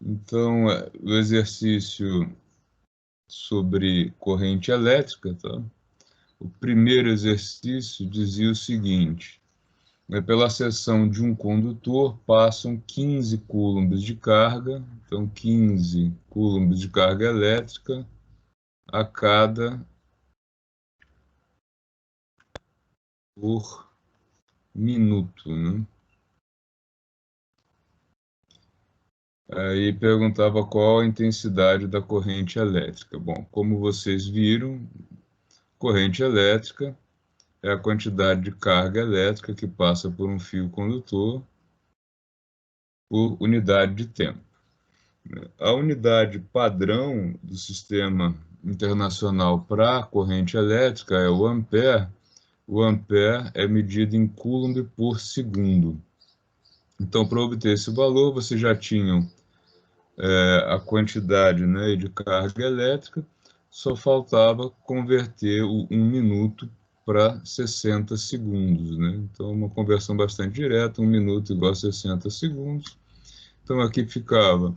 Então, o exercício sobre corrente elétrica, tá? O primeiro exercício dizia o seguinte: pela seção de um condutor passam 15 coulombs de carga, então 15 coulombs de carga elétrica a cada por minuto, né? Aí perguntava qual a intensidade da corrente elétrica. Bom, como vocês viram, corrente elétrica é a quantidade de carga elétrica que passa por um fio condutor por unidade de tempo. A unidade padrão do sistema internacional para a corrente elétrica é o ampere. O ampere é medido em coulomb por segundo. Então, para obter esse valor, vocês já tinham a quantidade, né, de carga elétrica, só faltava converter o 1 minuto para 60 segundos, né? Então, uma conversão bastante direta, 1 minuto igual a 60 segundos. Então, aqui ficava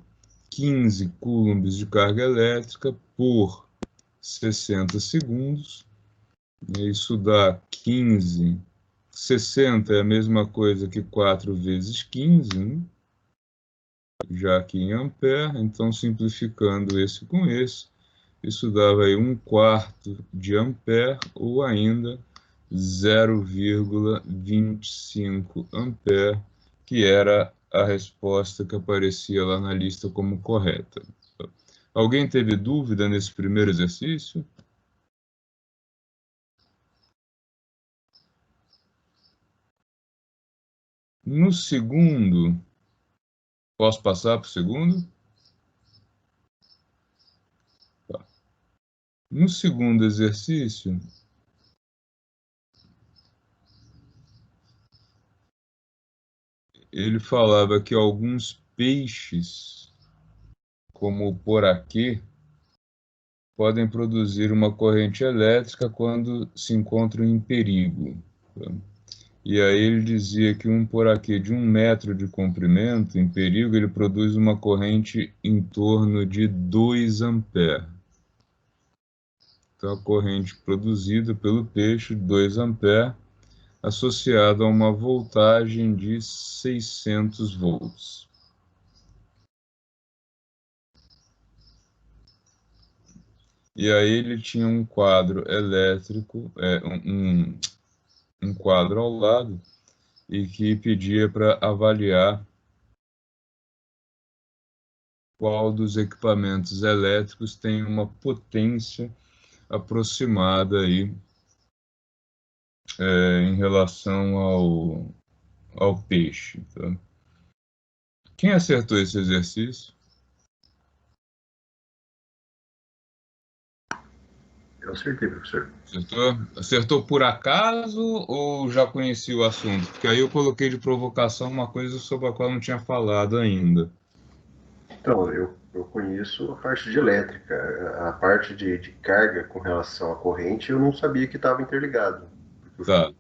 15 coulombs de carga elétrica por 60 segundos. Isso dá 15. 60 é a mesma coisa que 4 vezes 15, né? Já aqui em ampere. Então, simplificando esse com esse, isso dava aí 1/4 de ampere, ou ainda 0,25 ampere, que era a resposta que aparecia lá na lista como correta. Alguém teve dúvida nesse primeiro exercício? No segundo, posso passar para o segundo? Tá. No segundo exercício, ele falava que alguns peixes, como o poraquê, podem produzir uma corrente elétrica quando se encontram em perigo. E aí ele dizia que um poraquê de 1 metro de comprimento, em perigo, ele produz uma corrente em torno de 2 amperes. Então, a corrente produzida pelo peixe, 2 amperes, associada a uma voltagem de 600 volts. E aí ele tinha um quadro elétrico, um quadro ao lado, e que pedia para avaliar qual dos equipamentos elétricos tem uma potência aproximada aí, em relação ao peixe. Tá? Quem acertou esse exercício? Eu acertei, professor. Acertou? Acertou por acaso ou já conhecia o assunto? Porque aí eu coloquei de provocação uma coisa sobre a qual eu não tinha falado ainda. Então, eu conheço a parte de elétrica. A parte de carga com relação à corrente, eu não sabia que estava interligado. Tá.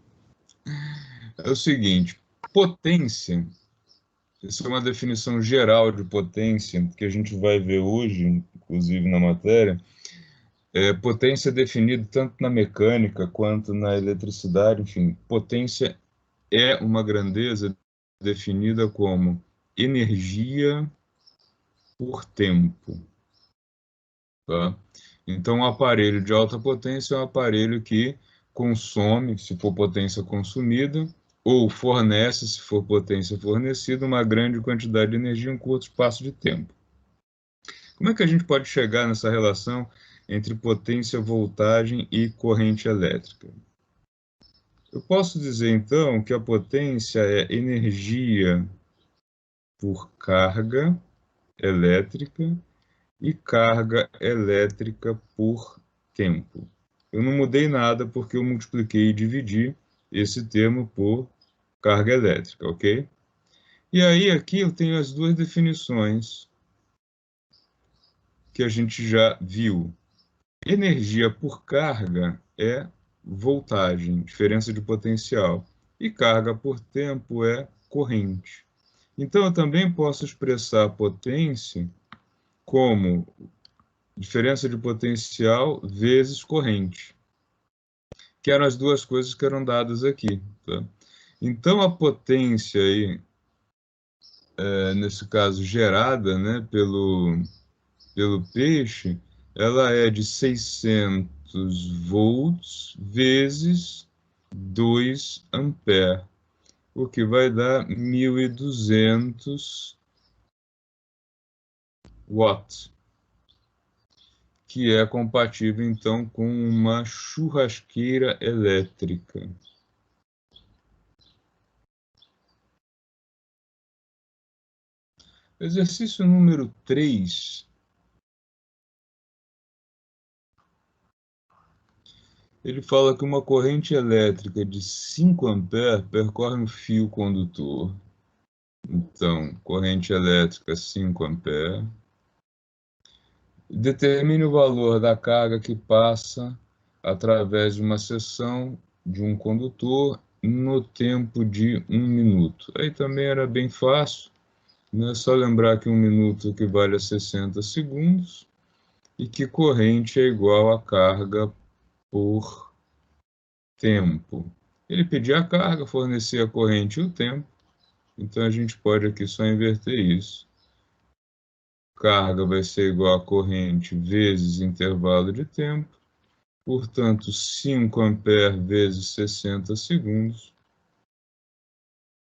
É o seguinte, potência, isso é uma definição geral de potência que a gente vai ver hoje, inclusive na matéria. Potência é definida tanto na mecânica quanto na eletricidade, enfim, potência é uma grandeza definida como energia por tempo, tá? Então, um aparelho de alta potência é um aparelho que consome, se for potência consumida, ou fornece, se for potência fornecida, uma grande quantidade de energia em um curto espaço de tempo. Como é que a gente pode chegar nessa relação entre potência, voltagem e corrente elétrica? Eu posso dizer, então, que a potência é energia por carga elétrica e carga elétrica por tempo. Eu não mudei nada porque eu multipliquei e dividi esse termo por carga elétrica, ok? E aí aqui eu tenho as duas definições que a gente já viu. Energia por carga é voltagem, diferença de potencial, e carga por tempo é corrente. Então, eu também posso expressar a potência como diferença de potencial vezes corrente, que eram as duas coisas que eram dadas aqui. Tá? Então, a potência aí, nesse caso gerada, né, pelo peixe, ela é de 600 volts vezes 2 ampere, o que vai dar 1.200 watts, que é compatível então com uma churrasqueira elétrica. Exercício número 3. Ele fala que uma corrente elétrica de 5 amperes percorre um fio condutor. Então, corrente elétrica 5 amperes. Determine o valor da carga que passa através de uma seção de um condutor no tempo de 1 minuto. Aí também era bem fácil, né? Só lembrar que 1 minuto equivale a 60 segundos e que corrente é igual a carga por tempo. Ele pedia a carga, fornecia a corrente e o tempo, então a gente pode aqui só inverter isso. Carga vai ser igual a corrente vezes intervalo de tempo, portanto, 5 amperes vezes 60 segundos,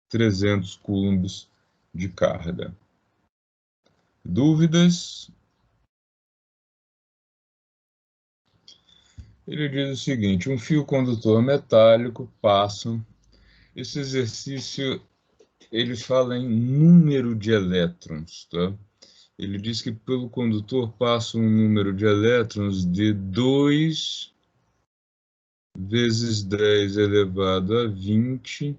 300 coulombs de carga. Dúvidas? Ele diz o seguinte: um fio condutor metálico passa. Esse exercício ele fala em número de elétrons, tá? Ele diz que pelo condutor passa um número de elétrons de 2 vezes 10 elevado a 20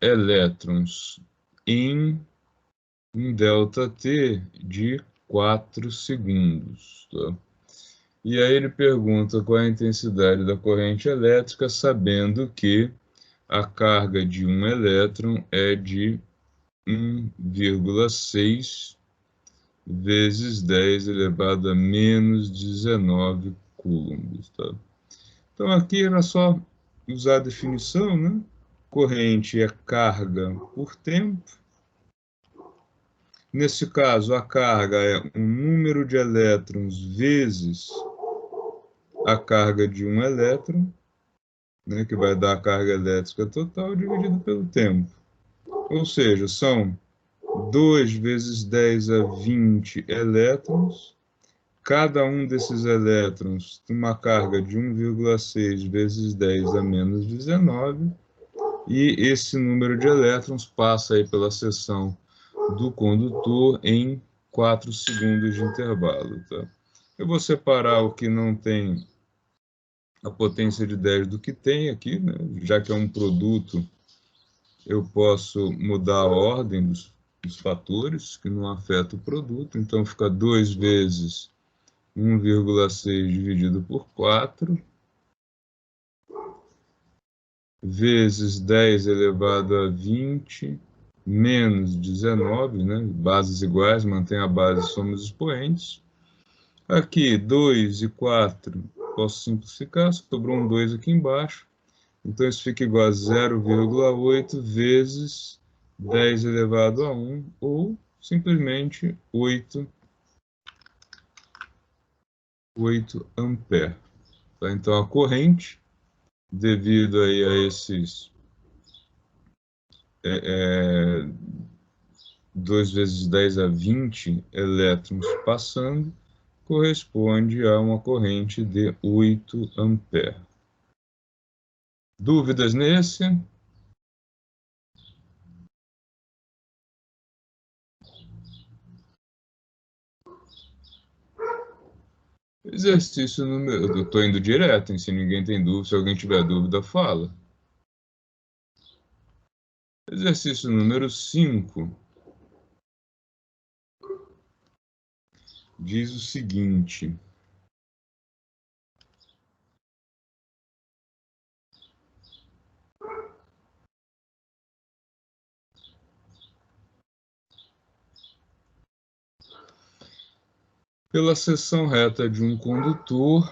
elétrons em um ΔT de 4 segundos. Tá? E aí ele pergunta qual é a intensidade da corrente elétrica, sabendo que a carga de um elétron é de 1,6 vezes 10 elevado a menos 19 coulombs. Tá? Então aqui era só usar a definição, né? Corrente é carga por tempo. Nesse caso, a carga é um número de elétrons vezes a carga de um elétron, né, que vai dar a carga elétrica total dividido pelo tempo. Ou seja, são 2 vezes 10 a 20 elétrons. Cada um desses elétrons tem uma carga de 1,6 vezes 10 a menos 19, e esse número de elétrons passa aí pela seção do condutor em 4 segundos de intervalo. Tá? Eu vou separar o que não tem a potência de 10 do que tem aqui, né? Já que é um produto, eu posso mudar a ordem dos fatores, que não afeta o produto, então fica 2 vezes 1,6 dividido por 4, vezes 10 elevado a 20, menos 19, né? Bases iguais, mantém a base, somos expoentes. Aqui, 2 e 4, posso simplificar, sobrou um 2 aqui embaixo. Então, isso fica igual a 0,8 vezes 10 elevado a 1, ou simplesmente 8 amperes. Tá? Então, a corrente, devido aí a esses 2 vezes 10 a 20 elétrons passando, corresponde a uma corrente de 8 amperes. Dúvidas nesse? Exercício número... Eu estou indo direto, hein? Se ninguém tem dúvida, se alguém tiver dúvida, fala. Exercício número 5 diz o seguinte: Pela seção reta de um condutor,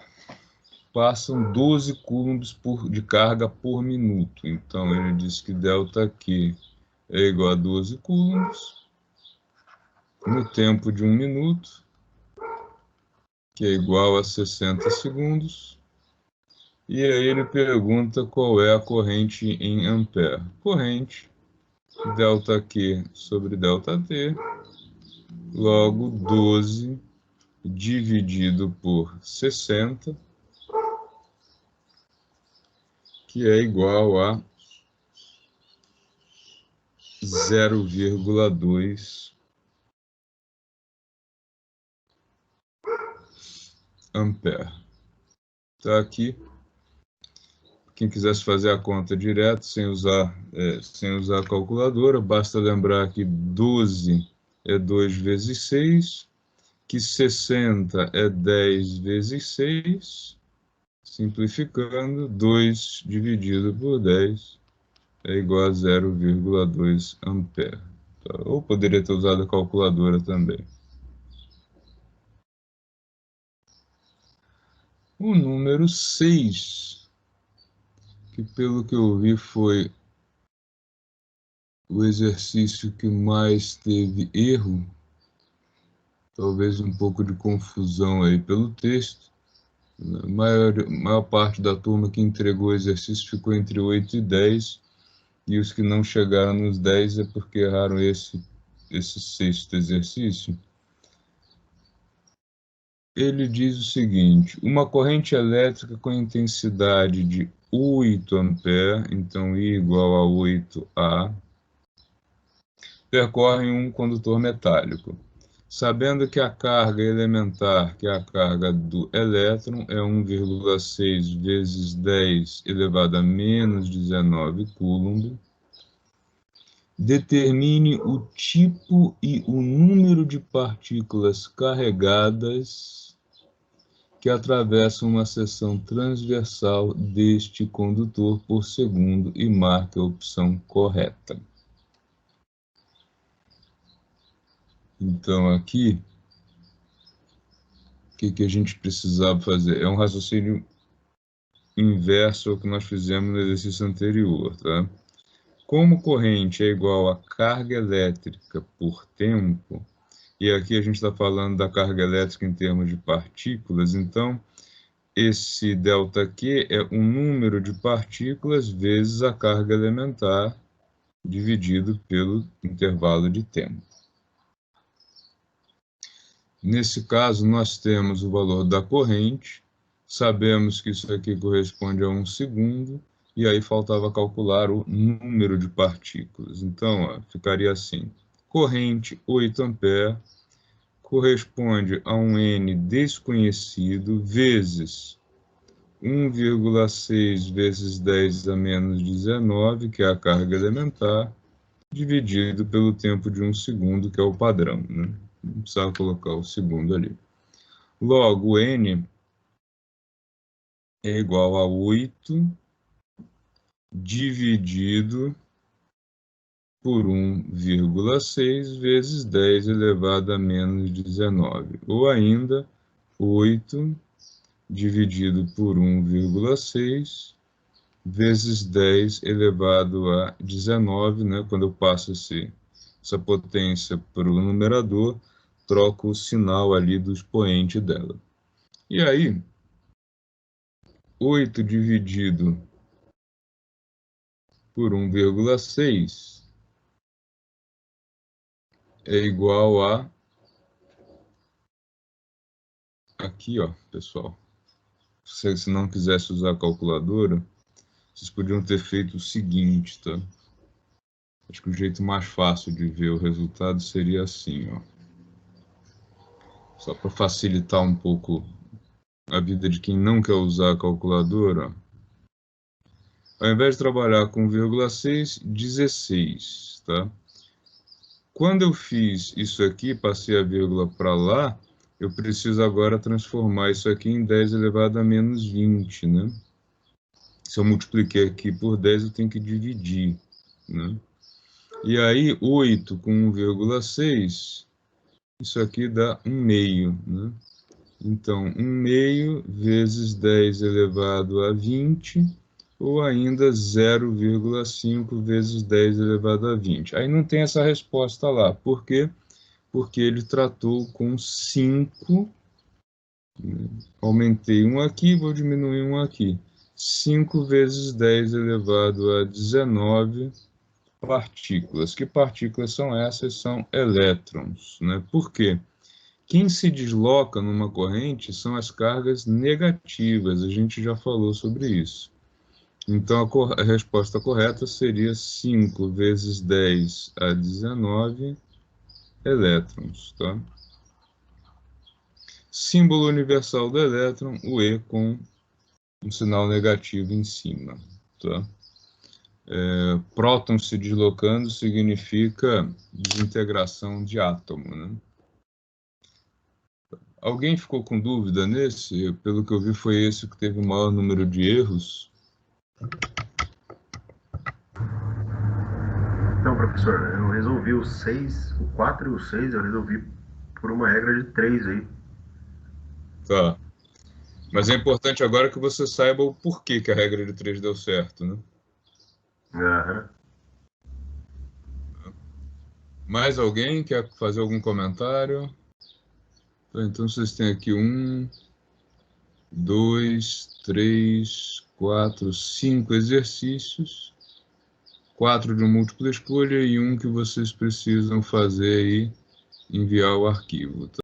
passam 12 coulombs de carga por minuto. Então, ele diz que ΔQ é igual a 12 coulombs no tempo de 1 minuto, que é igual a 60 segundos. E aí ele pergunta qual é a corrente em ampere. Corrente, ΔQ sobre ΔT, logo 12 dividido por 60, que é igual a 0,2 ampere. Tá aqui. Quem quisesse fazer a conta direto, sem usar a calculadora, basta lembrar que 12 é 2 vezes 6, que 60 é 10 vezes 6, simplificando, 2 dividido por 10 é igual a 0,2 ampere. Tá? Ou poderia ter usado a calculadora também. O número 6, que pelo que eu vi foi o exercício que mais teve erro, talvez um pouco de confusão aí pelo texto. A maior parte da turma que entregou o exercício ficou entre 8 e 10, e os que não chegaram nos 10 é porque erraram esse sexto exercício. Ele diz o seguinte: uma corrente elétrica com intensidade de 8 ampere, então I igual a 8A, percorre um condutor metálico. Sabendo que a carga elementar, que é a carga do elétron, é 1,6 vezes 10 elevado a menos 19 coulomb, determine o tipo e o número de partículas carregadas que atravessam uma seção transversal deste condutor por segundo e marque a opção correta. Então, aqui, o que a gente precisava fazer? É um raciocínio inverso ao que nós fizemos no exercício anterior, tá? Como corrente é igual a carga elétrica por tempo, e aqui a gente está falando da carga elétrica em termos de partículas, então esse ΔQ é um número de partículas vezes a carga elementar dividido pelo intervalo de tempo. Nesse caso, nós temos o valor da corrente, sabemos que isso aqui corresponde a 1 segundo, e aí faltava calcular o número de partículas. Então, ó, ficaria assim: corrente 8 ampere corresponde a um N desconhecido vezes 1,6 vezes 10 a menos 19, que é a carga elementar, dividido pelo tempo de 1 segundo, que é o padrão, né? Não precisava colocar o segundo ali. Logo, N é igual a 8 dividido por 1,6 vezes 10 elevado a menos 19. Ou ainda, 8 dividido por 1,6 vezes 10 elevado a 19, né? Quando eu passo essa potência para o numerador, troco o sinal ali do expoente dela. E aí, 8 dividido por 1,6 é igual a... Aqui, ó, pessoal. Se não quisesse usar a calculadora, vocês podiam ter feito o seguinte, tá? Acho que o jeito mais fácil de ver o resultado seria assim, ó. Só para facilitar um pouco a vida de quem não quer usar a calculadora. Ao invés de trabalhar com 1,6, 16, tá? Quando eu fiz isso aqui, passei a vírgula para lá, eu preciso agora transformar isso aqui em 10 elevado a menos 20, né? Se eu multipliquei aqui por 10, eu tenho que dividir, né? E aí, 8 com 1,6, isso aqui dá 1 meio, né? Então, 1/2 vezes 10 elevado a 20, ou ainda 0,5 vezes 10 elevado a 20. Aí não tem essa resposta lá. Por quê? Porque ele tratou com 5. Aumentei um aqui, vou diminuir um aqui. 5 vezes 10 elevado a 19 partículas. Que partículas são essas? São elétrons, né? Por quê? Quem se desloca numa corrente são as cargas negativas, a gente já falou sobre isso. Então, a resposta correta seria 5 vezes 10 a 19 elétrons, tá? Símbolo universal do elétron, o E com um sinal negativo em cima, tá? Próton se deslocando significa desintegração de átomo, né? Alguém ficou com dúvida nesse? Pelo que eu vi, foi esse que teve o maior número de erros. Então, professor, eu resolvi o 6, o 4 e o 6, eu resolvi por uma regra de 3 aí. Tá. Mas é importante agora que você saiba o porquê que a regra de 3 deu certo, né? Aham. Mais alguém quer fazer algum comentário? Então vocês têm aqui 1, 2, 3, 4, 5 exercícios. 4 de múltipla escolha e um que vocês precisam fazer aí, enviar o arquivo, tá?